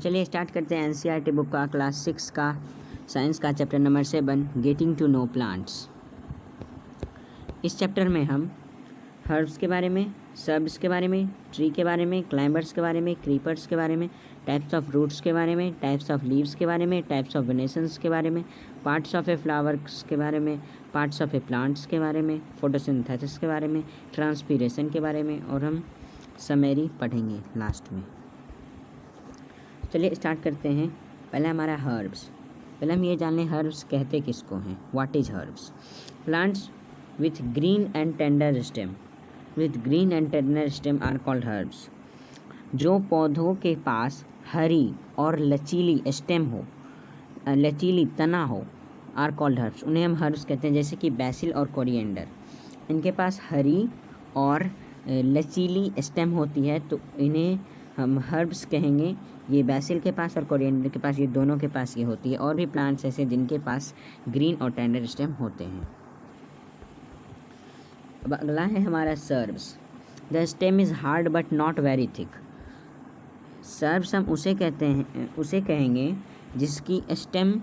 चलिए स्टार्ट करते हैं एनसीईआरटी बुक का क्लास 6 का साइंस का chapter number 7 getting to know plants. इस चैप्टर में हम हर्ब्स के बारे में, सर्ब्स के बारे में, ट्री के बारे में, क्लाइंबर्स के बारे में, क्रीपर्स के बारे में, टाइप्स ऑफ रूट्स के बारे में, टाइप्स ऑफ लीव्स के बारे में, टाइप्स ऑफ वेनेसेंस के बारे में, पार्ट्स ऑफ ए फ्लावर्स के बारे में, पार्ट्स ऑफ ए प्लांट्स के बारे में, फोटोसिंथेसिस के बारे में, ट्रांसपीरेशन के बारे में और हम समरी पढ़ेंगे लास्ट में। चलिए स्टार्ट करते हैं। पहले हमारा हर्ब्स। पहले हम ये जान लें हर्ब्स कहते किसको हैं। What is herbs? Plants with green and tender stem are called herbs. जो पौधों के पास हरी और लचीली स्टेम हो, लचीली तना हो, आर कॉल्ड हर्ब्स, उन्हें हम हर्ब्स कहते हैं। जैसे कि बैसिल और कोरिएंडर, इनके पास हरी और लचीली स्टेम होती है तो इन्हें हम हर्ब्स कहेंगे। ये बैसिल के पास और कोरिएंडर के पास, ये दोनों के पास ये होती है। और भी प्लांट्स ऐसे जिनके पास ग्रीन और टेंडर स्टेम होते हैं। अब अगला है हमारा shrubs. The stem is hard but not very thick. Shrubs हम उसे कहते हैं, उसे कहेंगे जिसकी स्टेम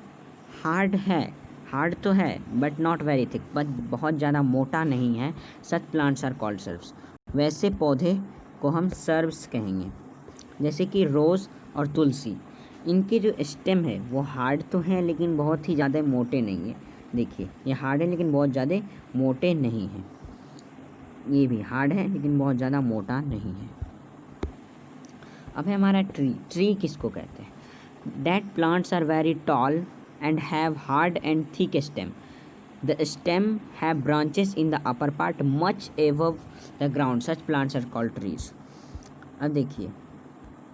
हार्ड है, हार्ड तो है but not very thick, but बहुत ज़्यादा मोटा नहीं है। Such plants are called shrubs. वैसे पौधे को हम सर्ब्स कहेंगे। जैसे कि रोज़ और तुलसी, इनके जो स्टेम है वो हार्ड तो हैं लेकिन बहुत ही ज़्यादा मोटे नहीं है। देखिए ये हार्ड है लेकिन बहुत ज़्यादा मोटे नहीं हैं। ये भी हार्ड है लेकिन बहुत ज़्यादा मोटा नहीं है। अब है हमारा ट्री। ट्री किसको कहते हैं? That plants are very tall and have hard and thick stem. The stem have branches in the upper part much above the ground. Such plants are called trees. अब देखिए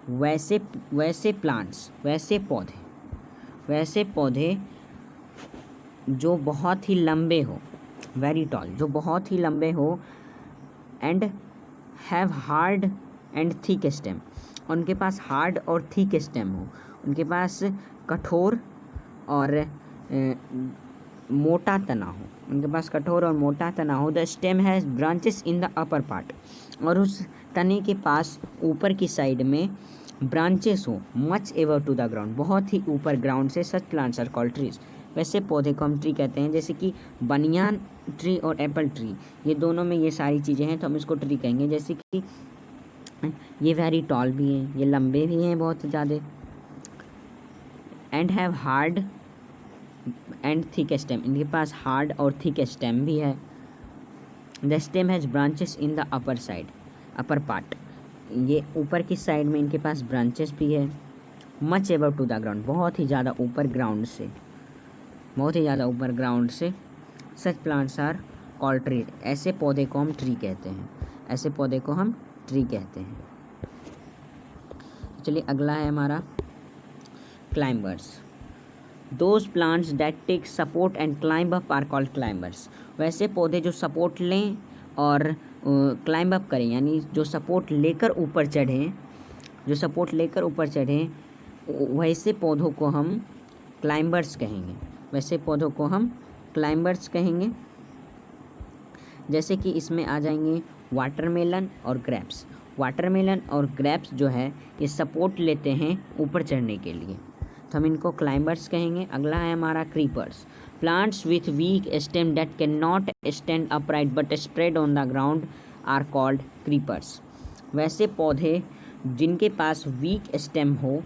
वैसे प्लांट्स, वैसे पौधे जो बहुत ही लंबे हो, वेरी टॉल, जो बहुत ही लंबे हो, and have hard and thick stem, उनके पास हार्ड और थिक स्टेम हो, उनके पास कठोर और मोटा तना हो, उनके पास कठोर और मोटा तना हो। The stem has branches in the upper part, और उस तने के पास ऊपर की साइड में ब्रांचेस हो, much above to the ground, बहुत ही ऊपर ग्राउंड से। Such plants are called trees. वैसे पौधे को हम ट्री कहते हैं। जैसे कि बनियान ट्री और एप्पल ट्री, ये दोनों में ये सारी चीज़ें हैं तो हम इसको ट्री कहेंगे। जैसे कि ये वेरी टॉल भी हैं, ये लंबे भी हैं बहुत ज़्यादा, and have hard and thick stem, इनके पास हार्ड और थिक स्टेम भी है। The stem has branches in the upper side, upper part, ये ऊपर की साइड में इनके पास ब्रांचेस भी है। Much above to the ground, बहुत ही ज़्यादा ऊपर ग्राउंड से, बहुत ही ज़्यादा ऊपर ग्राउंड से। Such plants are called tree. ऐसे पौधे को हम ट्री कहते हैं, ऐसे पौधे को हम ट्री कहते हैं। चलिए अगला है हमारा climbers. Those plants that take support and climb up are called climbers. वैसे पौधे जो सपोर्ट लें और क्लाइंब अप करें, यानी जो सपोर्ट लेकर ऊपर चढ़ें, जो सपोर्ट लेकर ऊपर चढ़ें, वैसे पौधों को हम क्लाइंबर्स कहेंगे। वैसे पौधों को हम क्लाइंबर्स कहेंगे। जैसे कि इसमें आ जाएंगे वाटरमेलन और ग्रेप्स। वाटरमेलन और ग्रेप्स जो है ये सपोर्ट लेते हैं ऊपर चढ़ने के लिए, तो हम इनको क्लाइंबर्स कहेंगे। अगला है हमारा creepers. Plants with weak stem that can not stand upright but spread on the ground are called creepers. वैसे पौधे जिनके पास वीक स्टेम हो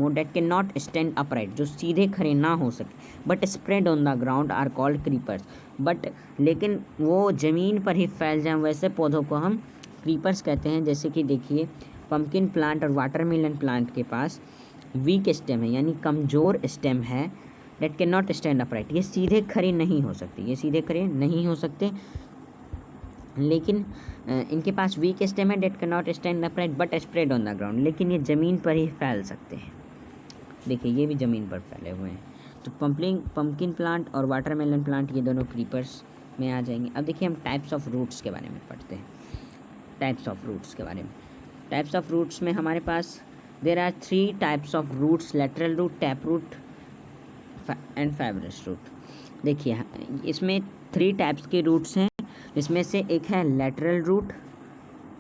that can not stand upright, जो सीधे खड़े ना हो सके, but spread on the ground are called creepers, but लेकिन वो ज़मीन पर ही फैल जाएं, वैसे पौधों को हम क्रीपर्स कहते हैं। जैसे कि देखिए पम्पकिन प्लांट और वाटरमेलन प्लांट के पास वीक स्टेम है, यानी कमज़ोर स्टेम है। Date can not stand upright, ये सीधे खड़े नहीं हो सकते, ये सीधे खड़े नहीं हो सकते, लेकिन इनके पास वीक स्टेम है। Date can not stand upright but spread on the ground, लेकिन ये ज़मीन पर ही फैल सकते हैं। देखिए ये भी ज़मीन पर फैले हुए हैं। तो पम्पकिन प्लांट और वाटरमेलन प्लांट ये दोनों क्रीपर्स में आ जाएंगे। अब देखिए हम टाइप्स ऑफ रूट्स के बारे में पढ़ते हैं। टाइप्स ऑफ रूट्स के बारे में, टाइप्स ऑफ रूट्स में हमारे पास there are 3 types of roots, lateral root, tap root and fibrous root. देखिए इसमें 3 टाइप्स के रूट्स हैं, इसमें से एक है लैटरल रूट,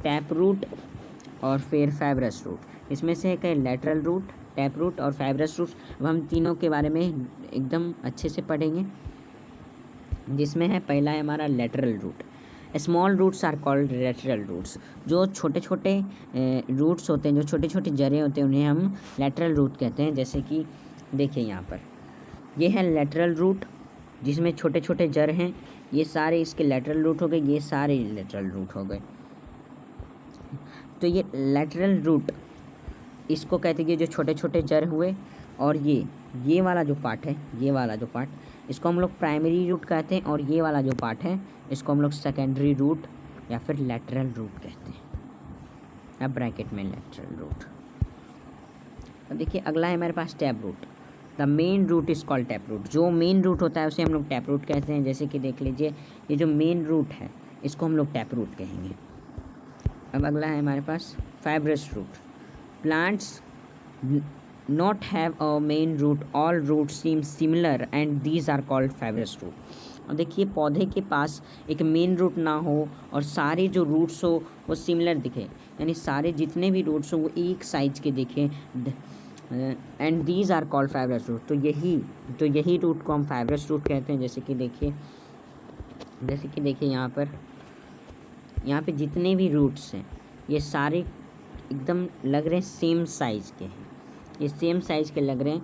टैप रूट और फिर फाइब्रस रूट। इसमें से एक है लेटरल रूट, टैप रूट और फाइब्रस रूट। अब हम तीनों के बारे में एकदम अच्छे से पढ़ेंगे, जिसमें है पहला है हमारा lateral root. Small roots are called lateral roots. जो छोटे छोटे रूट्स होते हैं, जो छोटे छोटे जड़ें होते हैं, उन्हें हम लेटरल रूट कहते हैं। जैसे कि देखिए यहाँ पर ये है लेटरल रूट, जिसमें छोटे छोटे जड़ हैं, ये सारे इसके लेटरल रूट हो गए, ये सारे लेटरल रूट हो गए। तो ये लेटरल रूट इसको कहते हैं कि जो छोटे छोटे जड़ हुए, और ये वाला जो पार्ट है, ये वाला जो पार्ट, इसको हम लोग प्राइमरी रूट कहते हैं, और ये वाला जो पार्ट है इसको हम लोग सेकेंडरी रूट या फिर लेटरल रूट कहते हैं। अब ब्रैकेट में लेटरल रूट। अब देखिए अगला है हमारे पास tap root. The main root is called tap root. जो मेन रूट होता है उसे हम लोग टैप रूट कहते हैं। जैसे कि देख लीजिए ये जो मेन रूट है इसको हम लोग टैप रूट कहेंगे। अब अगला है हमारे पास fibrous root. Plants not have a main root, all roots seem similar and these are called fibrous root। और देखिए पौधे के पास एक मेन रूट ना हो और सारे जो रूट्स हो वो सिमिलर दिखे, यानी सारे जितने भी रूट्स हो वो एक साइज के दिखे, and these are called fibrous root. तो यही रूट को हम फाइब्रस रूट कहते हैं। जैसे कि देखिए यहाँ पे जितने भी रूट्स हैं ये सारे एकदम लग रहे हैं सेम साइज़ के हैं, ये सेम साइज़ के लग रहे हैं,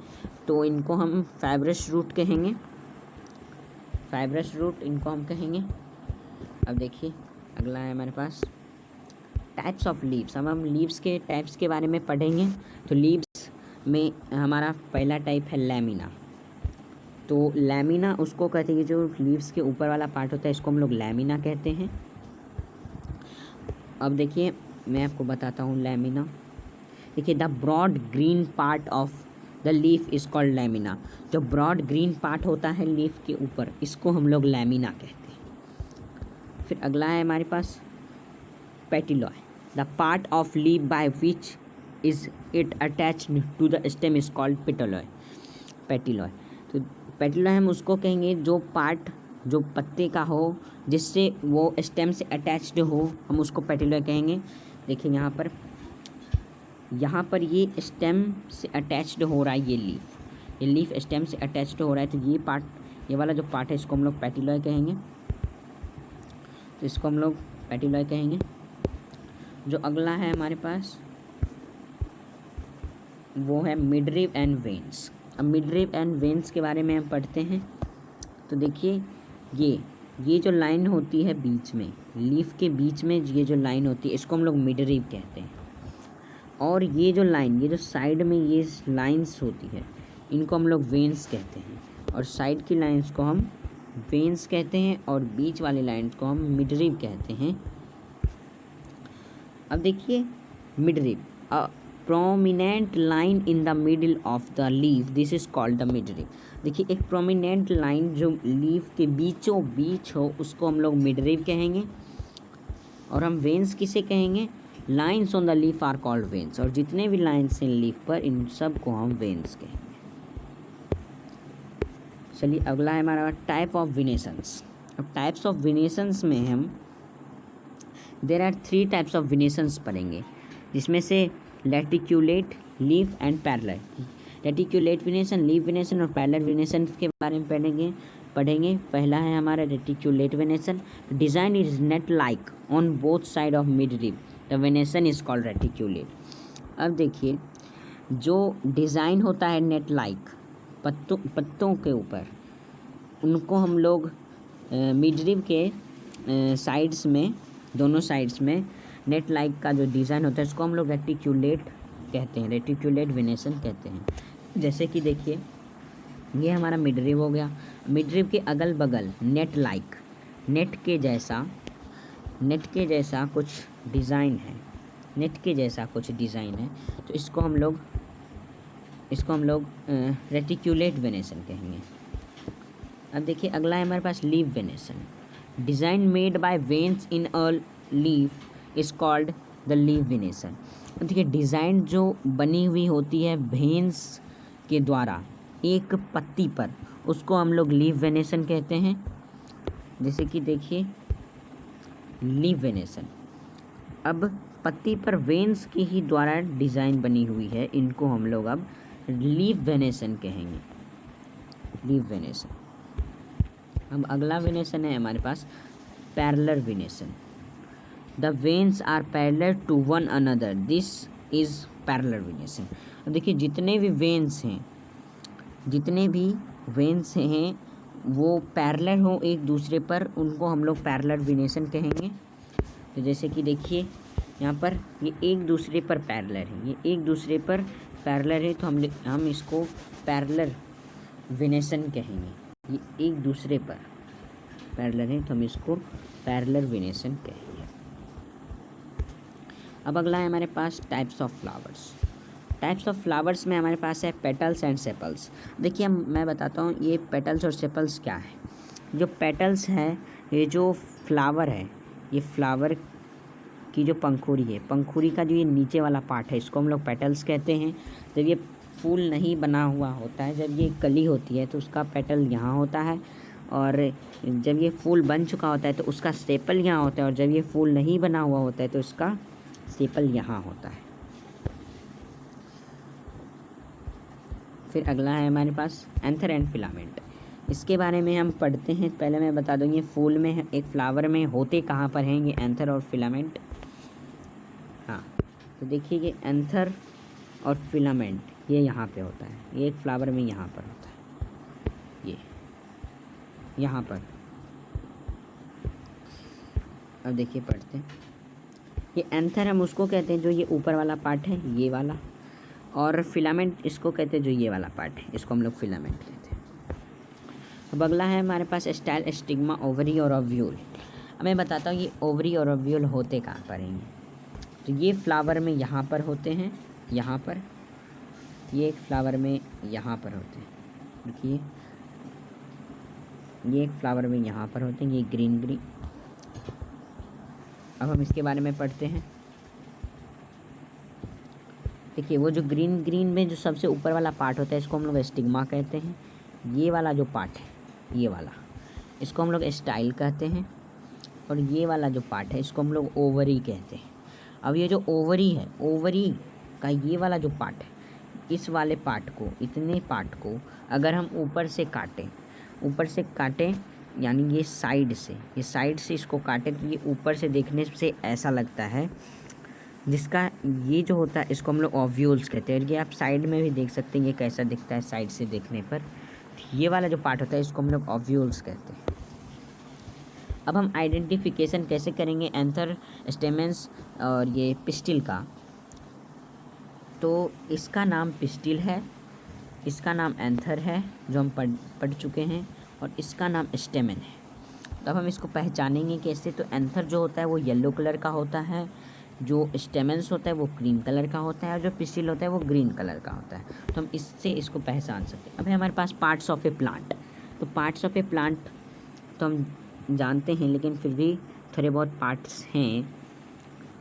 तो इनको हम फाइब्रस रूट कहेंगे। फाइब्रस रूट इनको हम कहेंगे। अब देखिए अगला है हमारे पास टाइप्स ऑफ लीव्स। अब हम लीव्स के टाइप्स के बारे में पढ़ेंगे। तो लीव्स में हमारा पहला टाइप है लैमिना। तो लैमिना उसको कहते हैं कि जो लीव्स के ऊपर वाला पार्ट होता है इसको हम लोग लैमिना कहते हैं। अब देखिए मैं आपको बताता हूँ लैमिना। देखिए the broad green part of the leaf is called lamina. जो ब्रॉड ग्रीन पार्ट होता है लीफ के ऊपर इसको हम लोग लैमिना कहते हैं। फिर अगला है हमारे पास petiole. The part of leaf by which is it attached to the stem is called petiole. तो पेटिलॉय हम उसको कहेंगे जो पार्ट जो पत्ते का हो जिससे वो स्टेम से अटैच्ड हो, हम उसको पेटिलॉय कहेंगे। देखिए यहाँ पर ये स्टेम से अटैच्ड हो रहा है, ये लीफ स्टेम से अटैच्ड हो रहा है, तो ये पार्ट, ये वाला जो पार्ट है इसको हम लोग पेटिलॉय कहेंगे। तो इसको हम लोग पेटिलॉय कहेंगे। जो अगला है हमारे पास वो है मिडरिव एंड वेन्स। अब मिडरिव एंड वेन्स के बारे में हम पढ़ते हैं। तो देखिए ये जो लाइन होती है बीच में, लीफ के बीच में ये जो लाइन होती है इसको हम लोग मिडरिव कहते हैं। और ये जो लाइन, ये जो साइड में ये लाइंस होती है इनको हम लोग वेन्स कहते हैं, और साइड की लाइंस को हम वेन्स कहते हैं, और बीच वाली लाइंस को हम मिडरिव कहते हैं। अब देखिए midrib, a prominent line in the middle of the leaf, this is called the midrib. देखिए एक प्रोमिनेंट लाइन जो लीफ के बीचों बीच हो उसको हम लोग मिडरिव कहेंगे। और हम वेन्स किसे कहेंगे? Lines on the leaf are called veins. और जितने भी लाइन्स हैं लीफ पर इन सब को हम वेन्स कहेंगे। चलिए अगला है हमारा टाइप ऑफ विनेसेंस। अब टाइप्स ऑफ विनेसेंस में हम there are 3 types of venations पढ़ेंगे, जिसमें से reticulate, leaf and parallel. Reticulate venation, leaf venation और पैरेलल विनेशन के बारे में पढ़ेंगे। पहला है हमारा reticulate venation. Design is net like on both side of midrib, the venation is called reticulate. अब देखिए जो डिज़ाइन होता है नेट लाइक पत्तों के ऊपर, उनको हम लोग मिडरिव के साइड्स में, दोनों साइड्स में नेट लाइक का जो डिज़ाइन होता है उसको हम लोग रेटिक्यूलेट कहते हैं, रेटिक्यूलेट वेनेसन कहते हैं। जैसे कि देखिए ये हमारा मिडरिव हो गया। मिडरिव के अगल बगल नेट लाइक, नेट के जैसा कुछ डिज़ाइन है, तो इसको हम लोग रेटिक्यूलेट वेनेसन कहेंगे। अब देखिए अगला है हमारे पास leaf venation. Design made by veins in a leaf is called the leaf venation. देखिए डिज़ाइन जो बनी हुई होती है वेन्स के द्वारा एक पत्ती पर, उसको हम लोग लीफ वेनेसन कहते हैं। जैसे कि देखिए लीफ वेनेसन। अब पत्ती पर वेन्स की ही द्वारा डिज़ाइन बनी हुई है, इनको हम लोग अब लीफ वेनेसन कहेंगे, लीफ वेनेसन। अब अगला वेनेसन है हमारे पास parallel venation. The veins are parallel to one another, this is parallel venation. अब देखिए जितने भी वेन्स हैं वो पैरेलल हो एक दूसरे पर, उनको हम लोग पैरेलल वेनेसन कहेंगे। तो जैसे कि देखिए यहाँ पर ये एक दूसरे पर पैरेलल है, ये एक दूसरे पर पैरेलल है, तो हम इसको पैरेलल वेनेसन कहेंगे। ये एक दूसरे पर पैरेलल है तो हम इसको पैरेलल वेनेसन कहेंगे। अब अगला है हमारे पास types of flowers. Types of flowers में हमारे पास है पेटल्स एंड सेपल्स। देखिए मैं बताता हूँ ये पेटल्स और सेपल्स क्या है। जो पेटल्स है, ये जो फ्लावर है, ये फ्लावर की जो पंखुड़ी है, पंखुड़ी का जो ये नीचे वाला पार्ट है, इसको हम लोग पेटल्स कहते हैं। जब ये फूल नहीं बना हुआ होता है, जब ये कली होती है तो उसका पेटल यहाँ होता है, और जब ये फूल बन चुका होता है तो उसका सेपल यहाँ होता है, और जब ये फूल नहीं बना हुआ होता है तो इसका सेपल यहाँ होता है। फिर अगला है हमारे पास एंथर एंड फिलामेंट। इसके बारे में हम पढ़ते हैं। पहले मैं बता दूँ ये फूल में, एक फ्लावर में होते कहाँ पर हैं ये एंथर और फिलामेंट। हाँ, तो देखिए ये एंथर और फिलामेंट ये यहाँ पे होता है, ये एक फ्लावर में यहाँ पर होता है, ये यहाँ पर। अब देखिए पढ़ते हैं, ये एंथर हम उसको कहते हैं जो ये ऊपर वाला पार्ट है, ये वाला, और फिलामेंट इसको कहते हैं जो ये वाला पार्ट है, इसको हम लोग फिलामेंट कहते हैं। अब अगला है हमारे पास स्टाइल, स्टिग्मा, ओवरी और ओव्यूल। अब मैं बताता हूँ ये ओवरी और ओव्यूल होते कहाँ पर हैं। तो ये फ्लावर में यहाँ पर होते हैं, यहाँ पर, ये एक फ्लावर में यहाँ पर होते हैं, देखिए ये एक फ्लावर में यहाँ पर होते हैं, ये ग्रीन ग्रीन। अब हम इसके बारे में पढ़ते हैं। देखिए वो जो ग्रीन ग्रीन में जो सबसे ऊपर वाला पार्ट होता है इसको हम लोग स्टिग्मा कहते हैं। ये वाला जो पार्ट है, ये वाला, इसको हम लोग स्टाइल कहते हैं, और ये वाला जो पार्ट है इसको हम लोग ओवरी कहते हैं। अब ये जो ओवरी है, ओवरी का ये वाला जो पार्ट है, इस वाले पार्ट को, इतने पार्ट को अगर हम ऊपर से काटें यानी ये साइड से इसको काटें तो ये ऊपर से देखने से ऐसा लगता है, जिसका ये जो होता है इसको हम लोग ओव्यूल्स कहते हैं। ये आप साइड में भी देख सकते हैं ये कैसा दिखता है साइड से देखने पर। ये वाला जो पार्ट होता है इसको हम लोग ओव्यूल्स कहते हैं। अब हम आइडेंटिफिकेशन कैसे करेंगे एंथर, स्टेमेंस और ये पिस्टिल का। तो इसका नाम पिस्टिल है, इसका नाम एंथर है जो हम पढ़ चुके हैं, और इसका नाम स्टेमन है। तो अब हम इसको पहचानेंगे कैसे। तो एंथर जो होता है वो येलो कलर का होता है, जो स्टेमेंस होता है वो क्रीम कलर का होता है, और जो पिस्टिल होता है वो ग्रीन कलर का होता है। तो हम इससे इसको पहचान सकते हैं। अब है हमारे पास पार्ट्स ऑफ ए प्लांट। तो पार्ट्स ऑफ ए प्लांट तो हम जानते हैं, लेकिन फिर भी थोड़े बहुत पार्ट्स हैं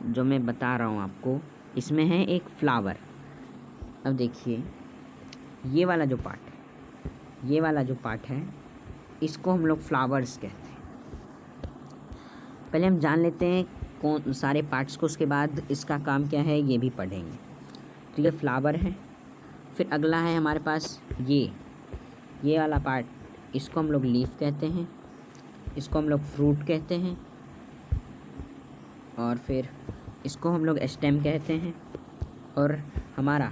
जो मैं बता रहा हूँ आपको। इसमें है एक फ्लावर। अब देखिए ये वाला जो पार्ट है इसको हम लोग फ्लावर्स कहते हैं। पहले हम जान लेते हैं कौन सारे पार्ट्स को, उसके बाद इसका काम क्या है ये भी पढ़ेंगे। तो ये फ्लावर है। फिर अगला है हमारे पास ये वाला पार्ट, इसको हम लोग लीफ कहते हैं, इसको हम लोग फ्रूट कहते हैं, और फिर इसको हम लोग स्टेम कहते हैं। और हमारा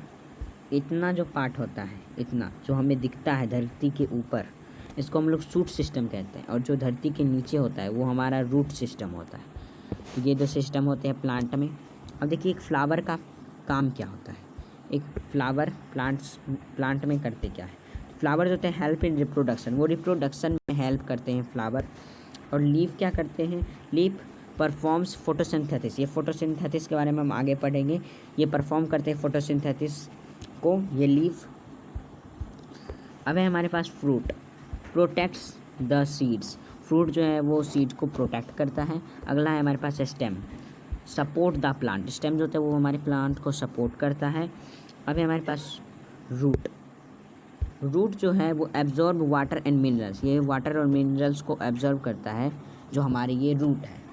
इतना जो पार्ट होता है, इतना जो हमें दिखता है धरती के ऊपर, इसको हम लोग शूट सिस्टम कहते हैं, और जो धरती के नीचे होता है वो हमारा रूट सिस्टम होता है। तो ये दो सिस्टम होते हैं प्लांट में। अब देखिए एक फ्लावर का काम क्या होता है। एक फ्लावर प्लांट में करते क्या है। फ्लावर जो होते हैं हेल्प इन रिप्रोडक्शन, वो रिप्रोडक्शन में हेल्प करते हैं फ्लावर। और लीफ क्या करते हैं, लीफ परफॉर्म्स फोटोसिंथेसिस। ये फोटोसिंथेसिस के बारे में हम आगे पढ़ेंगे। ये परफॉर्म करते हैं फोटोसिंथेसिस को, ये लीफ। अब है हमारे पास fruit, protects the seeds. Fruit जो है वो सीड्स को प्रोटेक्ट करता है। अगला है हमारे पास stem, support the plant. Stem जो होता है वो हमारे प्लांट को सपोर्ट करता है। अब है हमारे पास रूट। रूट जो है वो एब्जॉर्ब वाटर एंड मिनरल्स, ये वाटर और मिनरल्स को एब्जॉर्ब करता है, जो हमारे ये रूट है।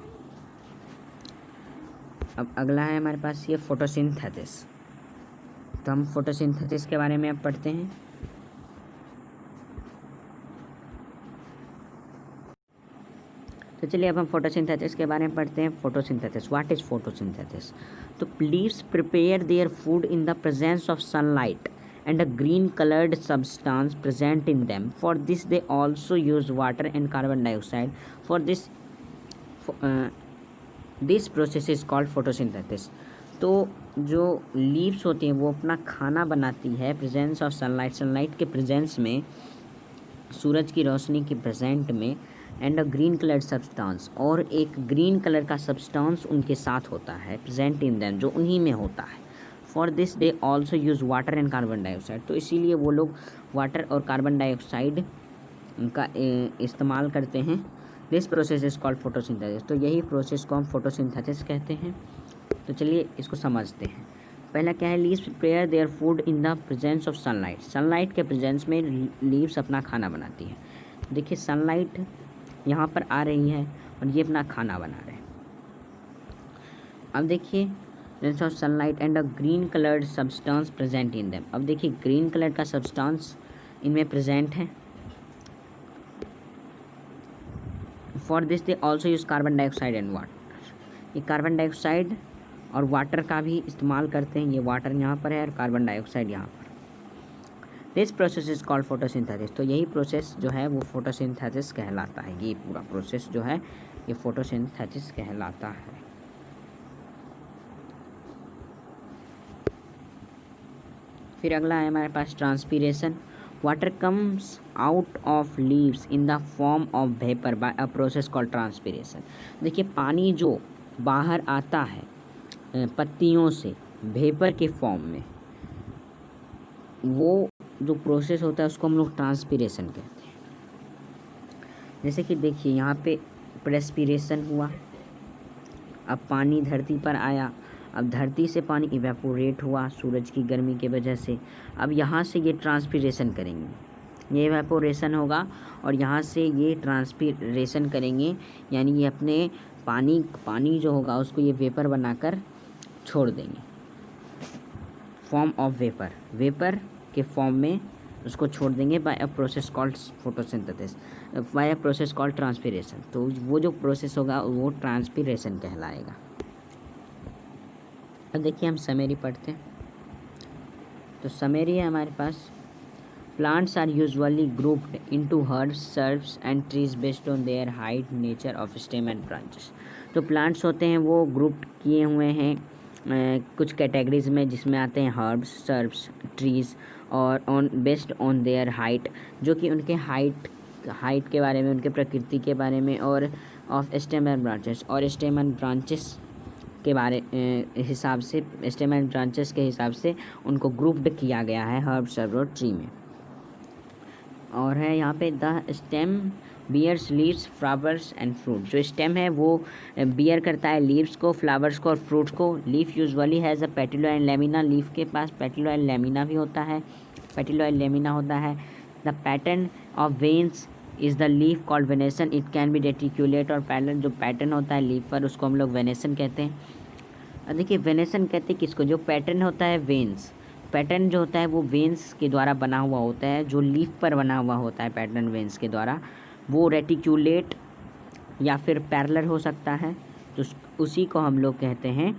अब अगला है हमारे पास ये फोटोसिंथेसिस। तो हम फोटोसिंथेसिस के बारे में अब पढ़ते हैं। तो चलिए अब हम फोटोसिंथेसिस के बारे में पढ़ते हैं। Photosynthesis, what is photosynthesis? तो leaves prepare their food in the presence of sunlight and a green colored substance present in them. For this they also use water and carbon dioxide. For this process is called photosynthesis. तो जो leaves होती हैं वो अपना खाना बनाती है presence of sunlight, sunlight के प्रेजेंस में, सूरज की रोशनी के प्रेजेंट में, and a green colour substance, और एक ग्रीन कलर का सब्सटेंस उनके साथ होता है प्रेजेंट इन देम, जो उन्हीं में होता है। For this they also use water and carbon dioxide. तो इसीलिए वो लोग वाटर और कार्बन डाइऑक्साइड का इस्तेमाल करते हैं। This process is called photosynthesis. तो यही प्रोसेस को हम फोटोसिंथेसिस कहते हैं। तो चलिए इसको समझते हैं। पहला क्या है, leaves prepare their food in the presence of sunlight. Sunlight के प्रेजेंस में लीव्स अपना खाना बनाती है। देखिए सनलाइट यहाँ पर आ रही है और ये अपना खाना बना रहे हैं। अब देखिए presence of sunlight and a green coloured substance present in them. अब देखिए ग्रीन कलर का सब्सटेंस इनमें प्रेजेंट है। For this they also use carbon dioxide and water. ये कार्बन डाइऑक्साइड और वाटर का भी इस्तेमाल करते हैं। ये वाटर यहाँ पर है और कार्बन डाइऑक्साइड यहाँ पर। This process is called photosynthesis. तो यही प्रोसेस जो है वो फोटोसिंथेसिस कहलाता है। ये पूरा प्रोसेस जो है ये फोटोसिंथेसिस कहलाता है। फिर अगला है हमारे पास transpiration. Water comes out of leaves in the form of vapour by a process called transpiration. देखिए पानी जो बाहर आता है पत्तियों से वेपर के फॉर्म में, वो जो प्रोसेस होता है उसको हम लोग ट्रांसपीरेशन कहते हैं। जैसे कि देखिए यहाँ पे प्रेस्पिरेशन हुआ, अब पानी धरती पर आया, अब धरती से पानी इवेपोरेट हुआ सूरज की गर्मी की वजह से। अब यहाँ से ये ट्रांसपीरेशन करेंगे, ये इवेपोरेशन होगा और यहाँ से ये ट्रांसपीरेशन करेंगे, यानी ये अपने पानी जो होगा उसको ये वेपर बनाकर छोड़ देंगे, फॉर्म ऑफ वेपर के फॉर्म में उसको छोड़ देंगे by a process called photosynthesis, by a process called transpiration. तो वो जो प्रोसेस होगा वो ट्रांसपीरेशन कहलाएगा। अब देखिए हम समरी पढ़ते हैं। तो समरी है हमारे पास, plants are usually grouped into herbs, shrubs and trees based on their height, nature of stem and branches. तो प्लांट्स होते हैं वो ग्रुप किए हुए हैं कुछ कैटेगरीज में, जिसमें आते हैं हर्ब्स, सर्ब्स, ट्रीज़, और बेस्ड ऑन देयर हाइट, जो कि उनके हाइट के बारे में, उनके प्रकृति के बारे में, और ऑफ स्टेम एंड ब्रांचेस, और स्टेम एंड ब्रांचेस के बारे हिसाब से, स्टेम एंड ब्रांचेस के हिसाब से उनको ग्रुप्ड किया गया है हर्ब, सर्ब और ट्री में। और है यहाँ पे the stem bears leaves, flowers and fruit. जो स्टेम है वो बियर करता है लीव्स को, फ्लावर्स को और फ्रूट्स को। Leaf usually has a petiole and lamina. Leaf के पास पेटिलो एंड लेमिना भी होता है, पेटिलो एंड लेमिना होता है। The pattern of veins is the leaf called venation. It can be reticulate. और पैटर्न, जो पैटर्न होता है लीफ पर, उसको हम लोग वेनेसन कहते हैं। देखिए वेनेसन कहते हैं किसको, जो पैटर्न होता है वेन्स, पैटर्न जो होता है वो वेन्स के द्वारा बना हुआ होता है, जो लीफ पर बना हुआ होता है पैटर्न वेन्स के द्वारा, वो रेटिक्यूलेट या फिर पैरेलल हो सकता है। तो उसी को हम लोग कहते हैं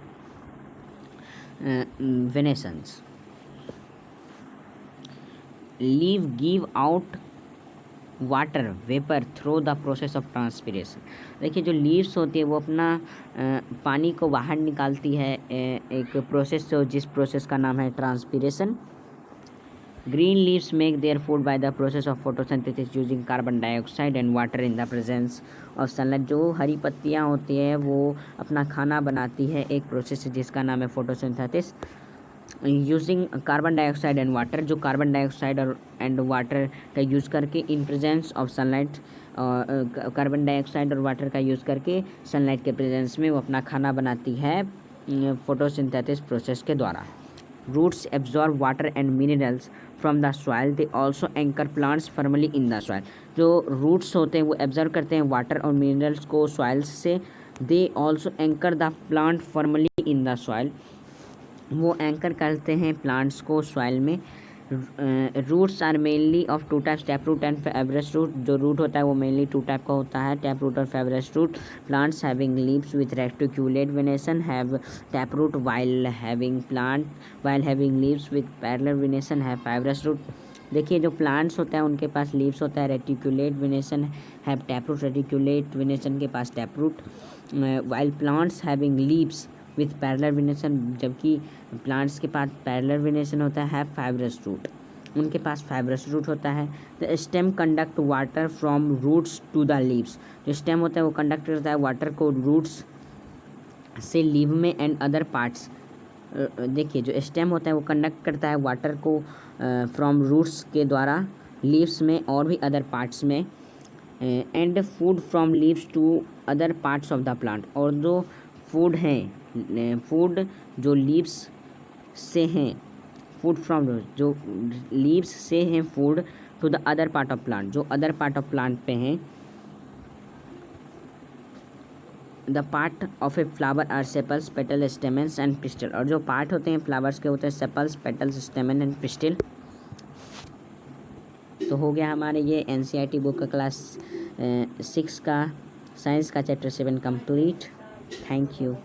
वेनेसेंस। Leave give out water vapour through the process of transpiration. देखिए जो लीव्स होती है वो अपना पानी को बाहर निकालती है एक प्रोसेस से, जिस प्रोसेस का नाम है transpiration. Green leaves make their food by the process of photosynthesis using carbon dioxide and water in the presence of sunlight. जो हरी पत्तियाँ होती हैं वो अपना खाना बनाती है एक प्रोसेस जिसका नाम है photosynthesis, using carbon dioxide and water. जो कार्बन डाइऑक्साइड और एंड वाटर का यूज़ करके in presence of sunlight, carbon dioxide और वाटर का यूज़ करके सनलाइट के प्रेजेंस में वो अपना खाना बनाती है फोटोसिंथेसिस प्रोसेस के द्वारा। Roots absorb water and minerals from the soil, they also anchor plants firmly in the soil. जो रूट्स होते हैं वो एब्जॉर्व करते हैं वाटर और मिनरल्स को सॉइल्स से। They also anchor the plant firmly in the soil, वो एंकर करते हैं प्लांट्स को सॉइल में। Roots are mainly of two types, tap root and fibrous root. जो रूट होता है वो मेनली टू टाइप का होता है, टैप रूट और fibrous root. Plants having leaves with reticulate venation have tap root, while having leaves with parallel venation have fibrous root. देखिए जो प्लांट्स होता है उनके पास लीव्स होता है, reticulate venation have tap root, reticulate venation के पास tap root. While plants having leaves with parallel venation, जबकि प्लांट्स के पास पैरेलल वेनेशन होता है फाइब्रस रूट, उनके पास फाइब्रस रूट होता है। The stem conduct water from roots to the leaves, जो स्टेम होता है वो कंडक्ट करता है वाटर को रूट्स से लीव में एंड अदर पार्ट्स। देखिए जो स्टेम होता है वो कंडक्ट करता है वाटर को फ्रॉम रूट्स के द्वारा लीव्स में और भी अदर पार्ट्स में। And food from leaves to other parts of the plant, और जो फूड हैं, फूड जो लीव्स से हैं, फूड फ्रॉम जो लीव्स से हैं food to the other part of plant, जो अदर पार्ट ऑफ प्लांट पे हैं। The part of a flower are sepals, petal, stamens and pistil, और जो पार्ट होते हैं फ्लावर्स के होते हैं sepals, petals, stamen and pistil. तो हो गया हमारे ये NCERT बुक का क्लास 6 का साइंस का चैप्टर 7 कंप्लीट। Thank you.